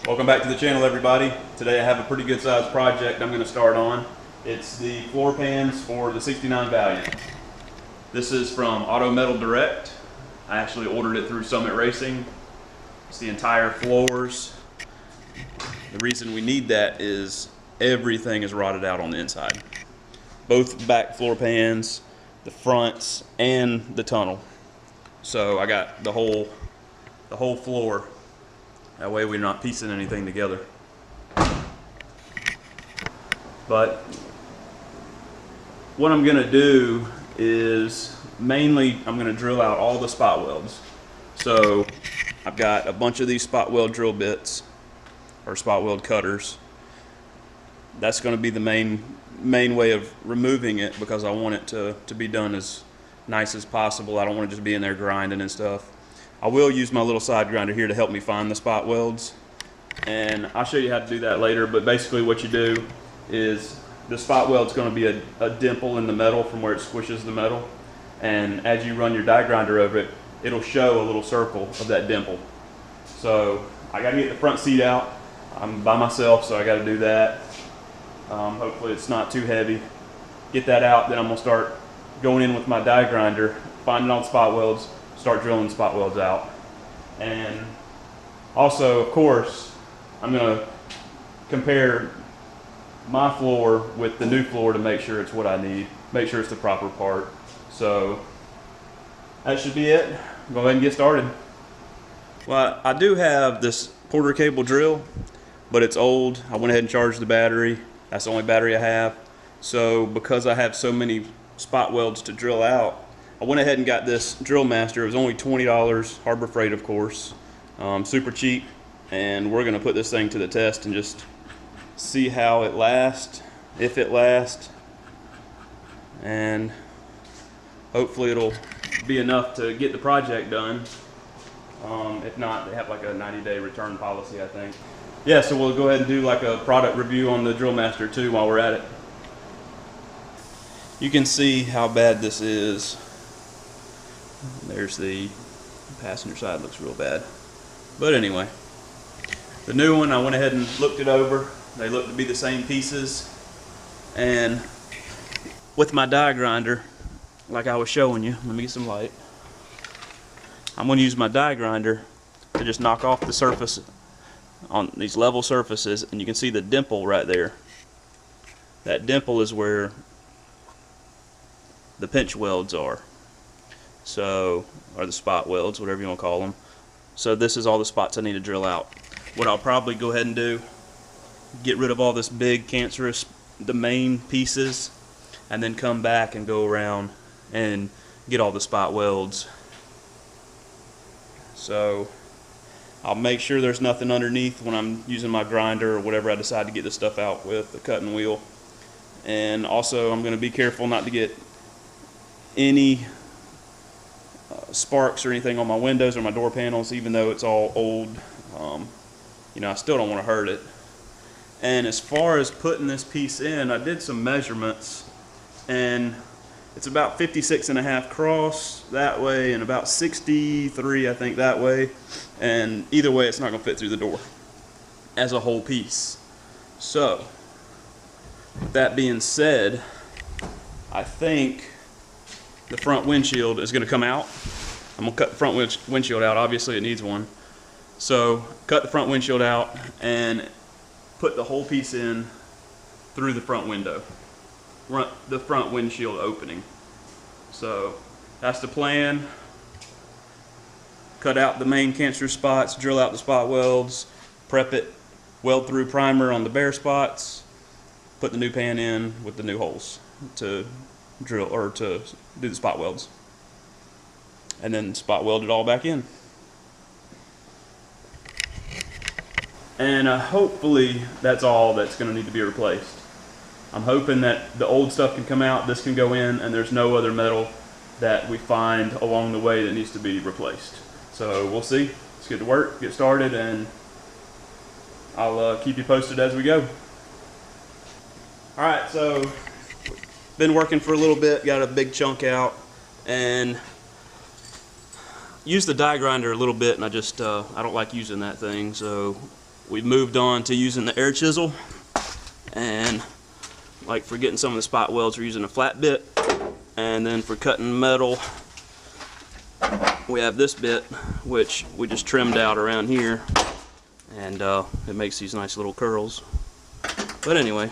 Welcome back to the channel, everybody. Today I have a pretty good sized project I'm going to start on. It's the floor pans for the 69 Valiant. This is from Auto Metal Direct. I actually ordered it through Summit Racing. It's the entire floors. The reason we need that is everything is rotted out on the inside. Both back floor pans, the fronts, and the tunnel. So I got the whole floor. That way we're not piecing anything together. But what I'm gonna do is mainly I'm gonna drill out all the spot welds. So I've got a bunch of these spot weld drill bits or spot weld cutters. That's gonna be the main way of removing it, because I want it to be done as nice as possible. I don't want to just be in there grinding and stuff. I will use my little side grinder here to help me find the spot welds, and I'll show you how to do that later. But basically what you do is the spot weld's going to be a dimple in the metal from where it squishes the metal, and as you run your die grinder over it, it'll show a little circle of that dimple. So I got to get the front seat out. I'm by myself, so I got to do that. Hopefully it's not too heavy. Get that out, then I'm going to start going in with my die grinder, finding all the spot welds, start drilling spot welds out. And also, of course, I'm going to compare my floor with the new floor to make sure it's what I need, make sure it's the proper part. So that should be it. Go ahead and get started. Well, I do have this Porter cable drill, but it's old. I went ahead and charged the battery. That's the only battery I have. So because I have so many spot welds to drill out, I went ahead and got this Drill Master. It was only $20, Harbor Freight, of course, super cheap. And we're gonna put this thing to the test and just see how it lasts, if it lasts, and hopefully it'll be enough to get the project done. If not, they have like a 90-day return policy, I think. Yeah, so we'll go ahead and do like a product review on the Drill Master too while we're at it. You can see how bad this is. There's the passenger side, looks real bad. But anyway, the new one, I went ahead and looked it over. They look to be the same pieces. And with my die grinder, like I was showing you, let me get some light. I'm going to use my die grinder to just knock off the surface on these level surfaces, and you can see the dimple right there. That dimple is where the pinch welds are. So, or the spot welds, whatever you want to call them. So this is all the spots I need to drill out. What I'll probably go ahead and do, get rid of all this big cancerous, the main pieces, and then come back and go around and get all the spot welds. So I'll make sure there's nothing underneath when I'm using my grinder or whatever I decide to get this stuff out with, the cutting wheel. And also I'm going to be careful not to get any sparks or anything on my windows or my door panels, even though it's all old. You know, I still don't want to hurt it. And as far as putting this piece in, I did some measurements, and it's about 56.5 cross that way and about 63, I think, that way. And either way, it's not going to fit through the door as a whole piece. So that being said, I think the front windshield is going to come out. I'm going to cut the front windshield out. Obviously it needs one. So cut the front windshield out and put the whole piece in through the front window, the front windshield opening. So that's the plan. Cut out the main cancerous spots, drill out the spot welds, prep it, weld through primer on the bare spots, put the new pan in with the new holes to drill or to do the spot welds, and then spot weld it all back in. And hopefully that's all that's going to need to be replaced. I'm hoping that the old stuff can come out, this can go in, and there's no other metal that we find along the way that needs to be replaced. So we'll see. Let's get to work, get started, and I'll keep you posted as we go. Alright, so been working for a little bit, got a big chunk out, and used the die grinder a little bit, and I don't like using that thing, so we've moved on to using the air chisel, and like for getting some of the spot welds, we're using a flat bit, and then for cutting metal, we have this bit, which we just trimmed out around here, and it makes these nice little curls. But anyway,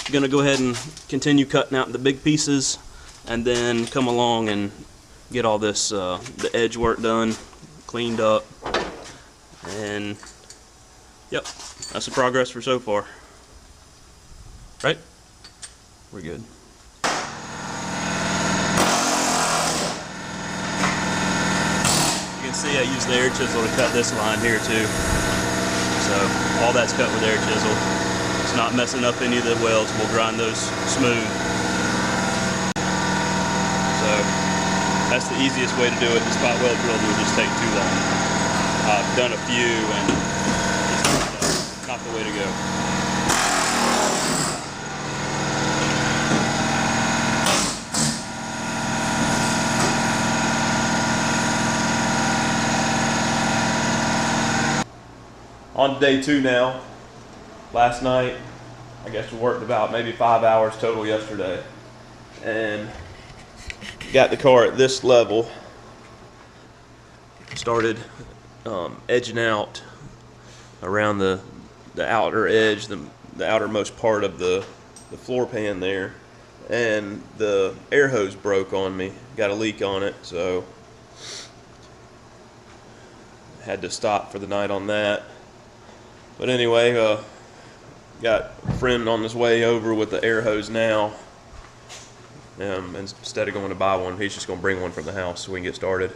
I'm gonna go ahead and continue cutting out the big pieces, and then come along and get all this the edge work done, cleaned up, and yep, that's the progress for so far. Right? We're good. You can see I used the air chisel to cut this line here too. So all that's cut with air chisel. It's not messing up any of the welds. We'll grind those smooth. So that's the easiest way to do it. The spot weld drill will just take too long. I've done a few and it's not the way to go. On to day 2 now. Last night, I guess we worked about maybe 5 hours total yesterday, and got the car at this level. Started edging out around the outer edge, the outermost part of the floor pan there, and the air hose broke on me. Got a leak on it, so had to stop for the night on that. But anyway, got a friend on his way over with the air hose now. Instead of going to buy one, he's just going to bring one from the house so we can get started.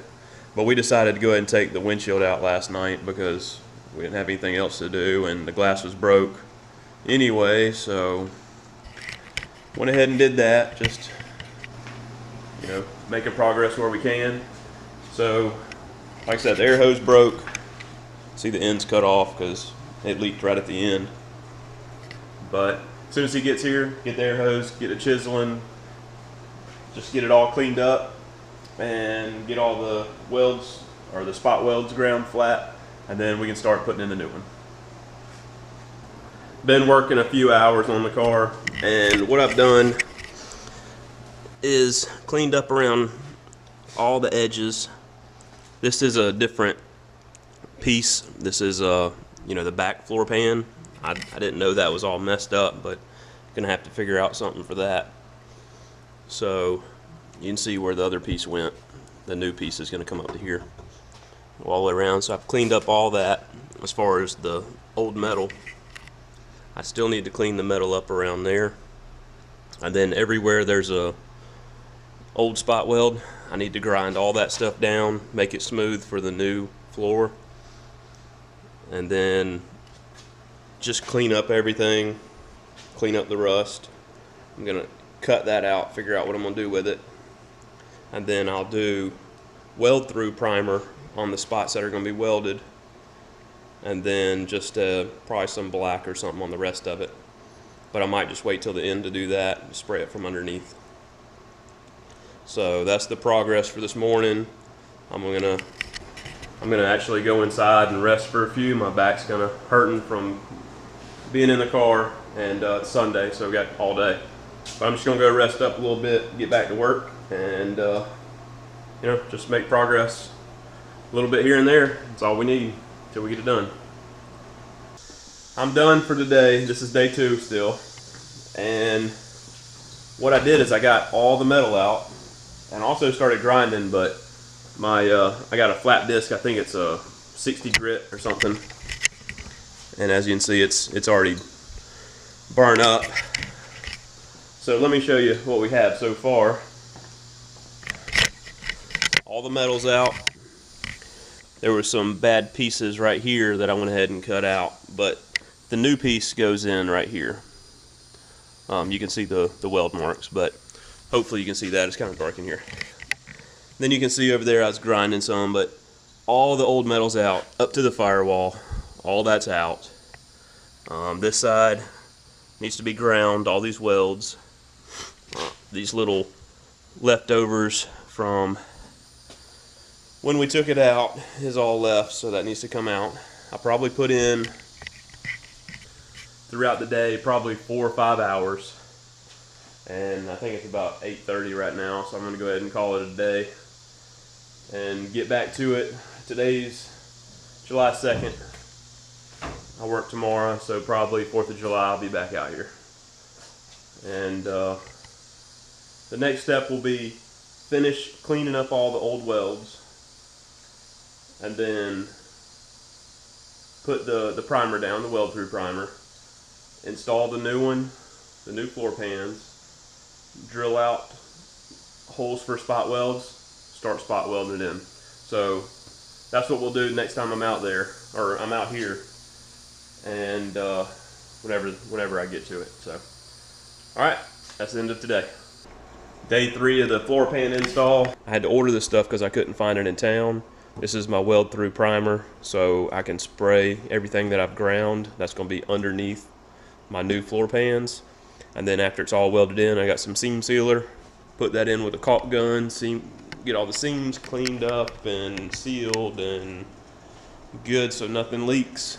But we decided to go ahead and take the windshield out last night because we didn't have anything else to do, and the glass was broke anyway, so went ahead and did that, just, you know, making progress where we can. So, like I said, the air hose broke. See the ends cut off because it leaked right at the end. But as soon as he gets here, get the air hose, get it chiseling, just get it all cleaned up, and get all the welds, or the spot welds, ground flat, and then we can start putting in the new one. Been working a few hours on the car, and what I've done is cleaned up around all the edges. This is a different piece. This is you know, the back floor pan. I didn't know that was all messed up, but gonna have to figure out something for that. So you can see where the other piece went. The new piece is gonna come up to here, all the way around. So I've cleaned up all that as far as the old metal. I still need to clean the metal up around there, and then everywhere there's a old spot weld, I need to grind all that stuff down, make it smooth for the new floor, and then just clean up everything, clean up the rust. I'm gonna cut that out, figure out what I'm gonna do with it, and then I'll do weld through primer on the spots that are gonna be welded, and then just probably some black or something on the rest of it. But I might just wait till the end to do that and spray it from underneath. So that's the progress for this morning. I'm gonna actually go inside and rest for a few. My back's kind of hurting from being in the car, and it's Sunday, so we got all day. But I'm just gonna go rest up a little bit, get back to work, and you know, just make progress a little bit here and there. That's all we need till we get it done. I'm done for today. This is day 2 still, and what I did is I got all the metal out and also started grinding, but my I got a flat disc. I think it's a 60 grit or something, and as you can see, it's already burned up. So let me show you what we have so far. All the metal's out. There were some bad pieces right here that I went ahead and cut out, but the new piece goes in right here. You can see the weld marks, but hopefully you can see that. It's kind of dark in here. Then you can see over there I was grinding some, but all the old metal's out, up to the firewall. All that's out. This side needs to be ground, all these welds. These little leftovers from when we took it out is all left, so that needs to come out. I probably put in throughout the day probably 4 or 5 hours, and I think it's about 8:30 right now, so I'm going to go ahead and call it a day and get back to it. Today's July 2nd. I work tomorrow, so probably 4th of July I'll be back out here. And the next step will be finish cleaning up all the old welds, and then put the primer down, the weld through primer, install the new one, the new floor pans, drill out holes for spot welds, start spot welding it in. So that's what we'll do next time I'm out there, or I'm out here, and whenever I get to it. So, all right, that's the end of today. Day 3 of the floor pan install. I had to order this stuff because I couldn't find it in town. This is my weld through primer, so I can spray everything that I've ground. That's going to be underneath my new floor pans. And then after it's all welded in, I got some seam sealer. Put that in with a caulk gun, get all the seams cleaned up and sealed and good so nothing leaks.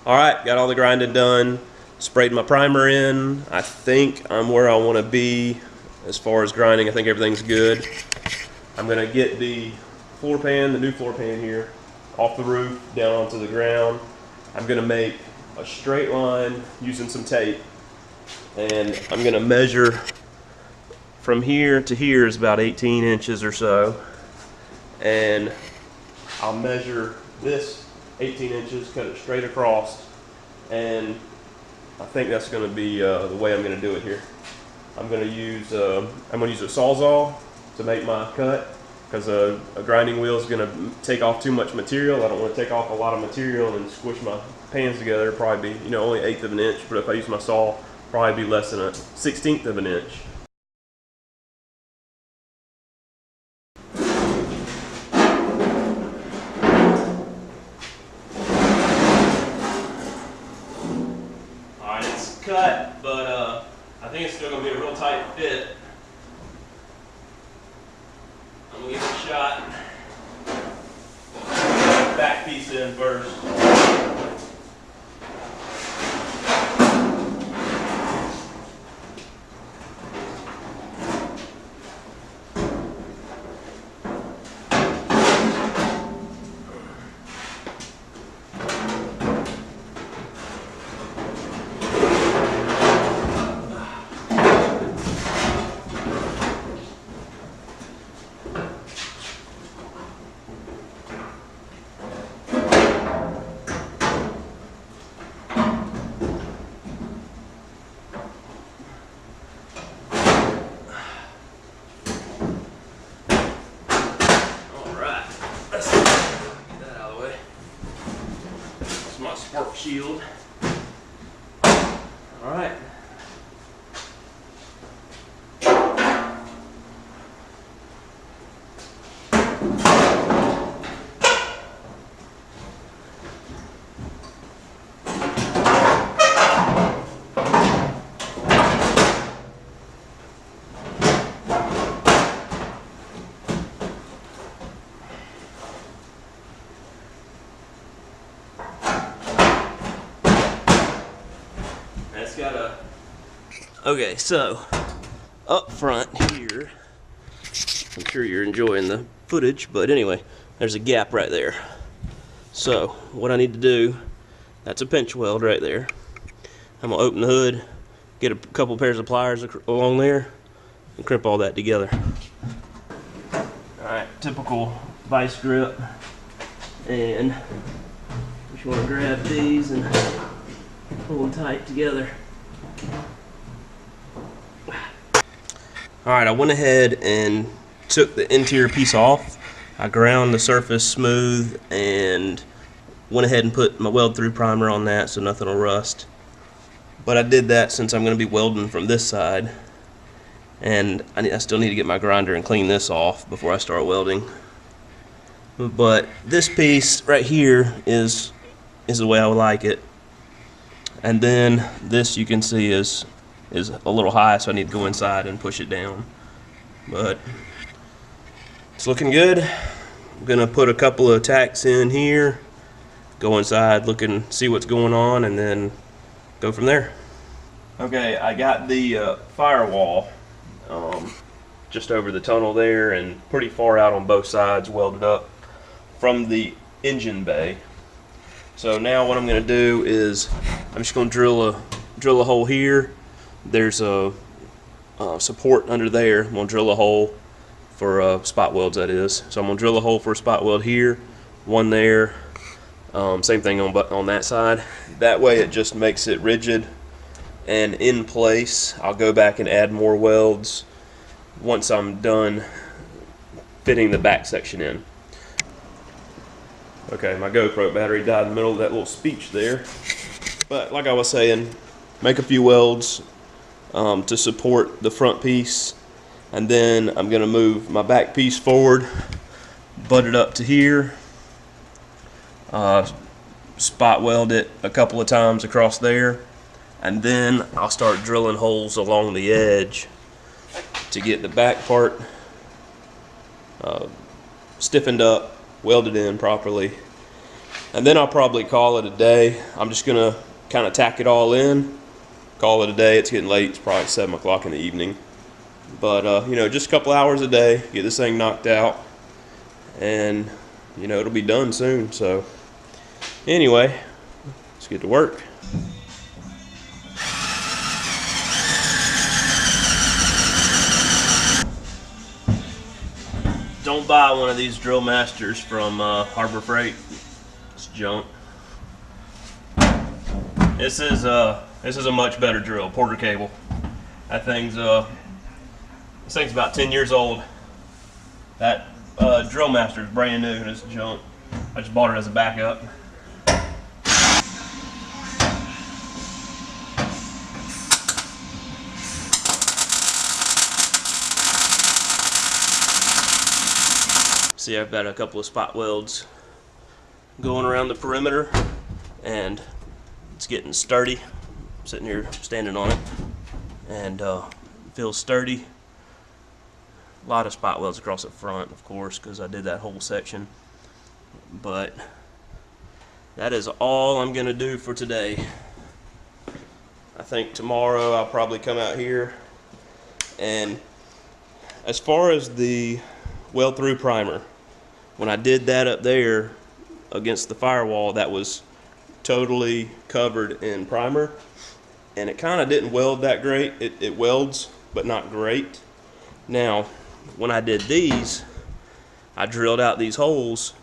Alright, got all the grinding done. Sprayed my primer in. I think I'm where I want to be as far as grinding. I think everything's good. I'm going to get the floor pan, the new floor pan here, off the roof, down onto the ground. I'm going to make a straight line using some tape. And I'm going to measure from here to here is about 18 inches or so. And I'll measure this 18 inches, cut it straight across, and I think that's going to be the way I'm going to do it here. I'm going to use a Sawzall to make my cut, because a grinding wheel is going to take off too much material. I don't want to take off a lot of material and squish my pans together. It'll probably be, only 1/8 of an inch, but if I use my saw, probably be less than a 1/16 of an inch. Alright, it's cut, but I think it's still going to be a real tight fit. I'm going to give it a shot. Back piece in first. Spark shield. All right. Okay, so up front here, I'm sure you're enjoying the footage, but anyway, there's a gap right there. So what I need to do, that's a pinch weld right there. I'm gonna open the hood, get a couple pairs of pliers along there, and crimp all that together. All right, typical vice grip, and just want to grab these and pull them tight together. Alright, I went ahead and took the interior piece off. I ground the surface smooth and went ahead and put my weld through primer on that so nothing will rust. But I did that since I'm going to be welding from this side, and I still need to get my grinder and clean this off before I start welding. But this piece right here is the way I would like it. And then this, you can see, is is a little high, so I need to go inside and push it down. But it's looking good. I'm gonna put a couple of tacks in here, go inside, look and see what's going on, and then go from there. Okay, I got the firewall just over the tunnel there and pretty far out on both sides, welded up from the engine bay. So now what I'm going to do is I'm just going to drill a hole here. There's a support under there. I'm going to drill a hole for spot welds, that is. So I'm going to drill a hole for a spot weld here, one there, same thing on that side. That way it just makes it rigid and in place. I'll go back and add more welds once I'm done fitting the back section in. Okay, my GoPro battery died in the middle of that little speech there. But like I was saying, make a few welds to support the front piece, and then I'm going to move my back piece forward, butt it up to here, spot weld it a couple of times across there, and then I'll start drilling holes along the edge to get the back part stiffened up, welded in properly, and then I'll probably call it a day. I'm just gonna kind of tack it all in, call it a day. It's getting late, it's probably 7 o'clock in the evening, but you know, just a couple hours a day, get this thing knocked out, and you know, it'll be done soon. So anyway, let's get to work. Don't buy one of these Drill Masters from Harbor Freight. It's junk. This is a much better drill. Porter cable. That thing's this thing's about 10 years old. That Drill Master is brand new and it's junk. I just bought it as a backup. See, I've got a couple of spot welds going around the perimeter, and it's getting sturdy. I'm sitting here standing on it, and feels sturdy. A lot of spot welds across the front, of course, because I did that whole section. But that is all I'm going to do for today. I think tomorrow I'll probably come out here, and as far as the weld through primer, when I did that up there against the firewall, that was totally covered in primer, and it kind of didn't weld that great. It welds, but not great. Now, when I did these, I drilled out these holes,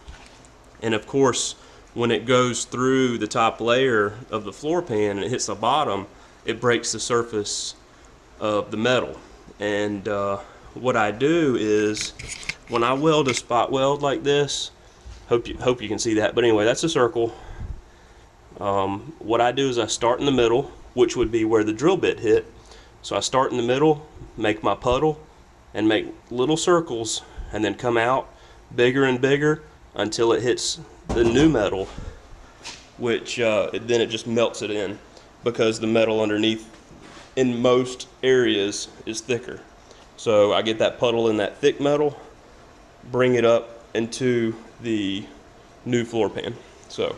and of course, when it goes through the top layer of the floor pan and it hits the bottom, it breaks the surface of the metal. And what I do is, when I weld a spot weld like this, hope you can see that, but anyway, that's a circle. What I do is I start in the middle, which would be where the drill bit hit. So I start in the middle, make my puddle, and make little circles, and then come out bigger and bigger until it hits the new metal, which then it just melts it in, because the metal underneath in most areas is thicker. So I get that puddle in that thick metal, bring it up into the new floor pan. So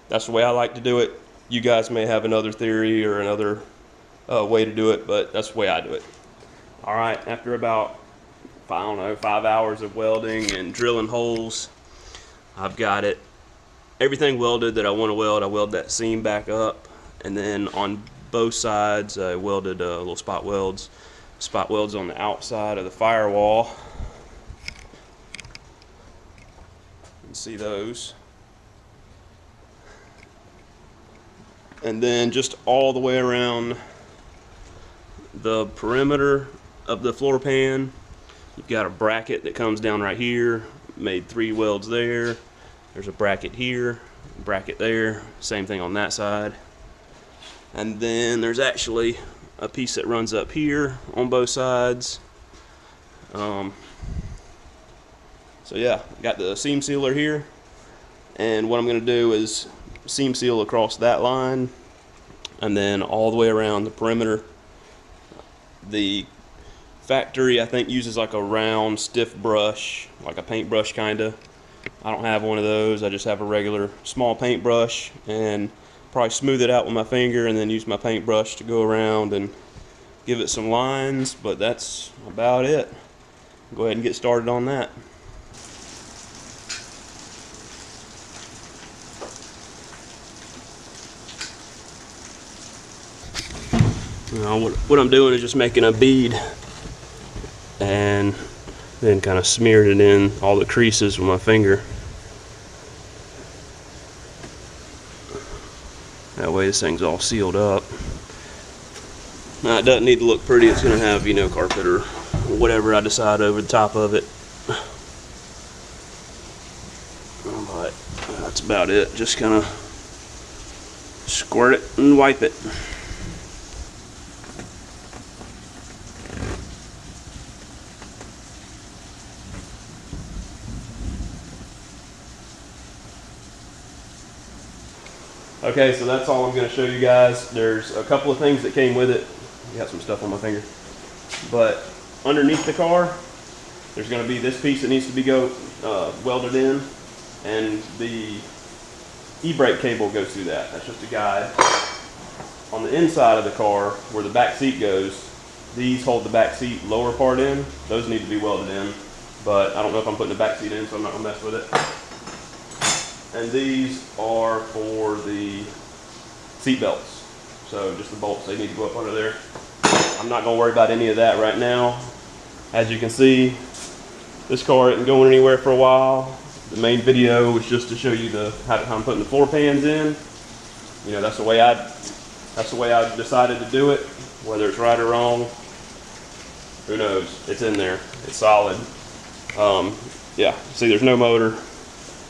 that's the way I like to do it. You guys may have another theory or another way to do it, but that's the way I do it. All right, after about, I don't know, 5 hours of welding and drilling holes, I've got it, everything welded that I want to weld. I weld that seam back up, and then on both sides I welded little spot welds on the outside of the firewall. You can see those. And then just all the way around the perimeter of the floor pan, you've got a bracket that comes down right here. Made 3 welds there. There's a bracket here, a bracket there, same thing on that side. And then there's actually a piece that runs up here on both sides. So yeah, got the seam sealer here, and what I'm going to do is seam seal across that line, and then all the way around the perimeter, The factory, I think, uses like a round stiff brush, like a paintbrush kinda. I don't have one of those. I just have a regular small paintbrush, and probably smooth it out with my finger and then use my paintbrush to go around and give it some lines, but that's about it. Go ahead and get started on that. What I'm doing is just making a bead and then kind of smearing it in all the creases with my finger. That way this thing's all sealed up. Now it doesn't need to look pretty. It's going to have, you know, carpet or whatever I decide over the top of it. But that's about it. Just kind of squirt it and wipe it. Okay, so that's all I'm going to show you guys. There's a couple of things that came with it. Got some stuff on my finger. But underneath the car, there's going to be this piece that needs to be welded in, and the e-brake cable goes through that. That's just a guide. On the inside of the car, where the back seat goes, these hold the back seat lower part in. Those need to be welded in, but I don't know if I'm putting the back seat in, so I'm not going to mess with it. And these are for the seat belts. So just the bolts, they need to go up under there. I'm not gonna worry about any of that right now. As you can see, this car isn't going anywhere for a while. The main video was just to show you how I'm putting the floor pans in. You know, that's the way I decided to do it. Whether it's right or wrong, who knows? It's in there. It's solid. Yeah. See, there's no motor.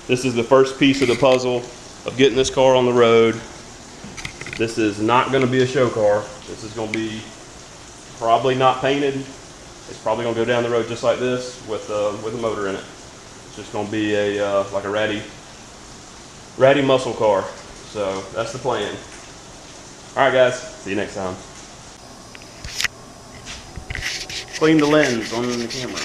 This is the first piece of the puzzle of getting this car on the road. This is not going to be a show car. This is going to be probably not painted. It's probably going to go down the road just like this with a motor in it. It's just going to be a like a ratty muscle car. So that's the plan. All right, guys. See you next time. Clean the lens on the camera.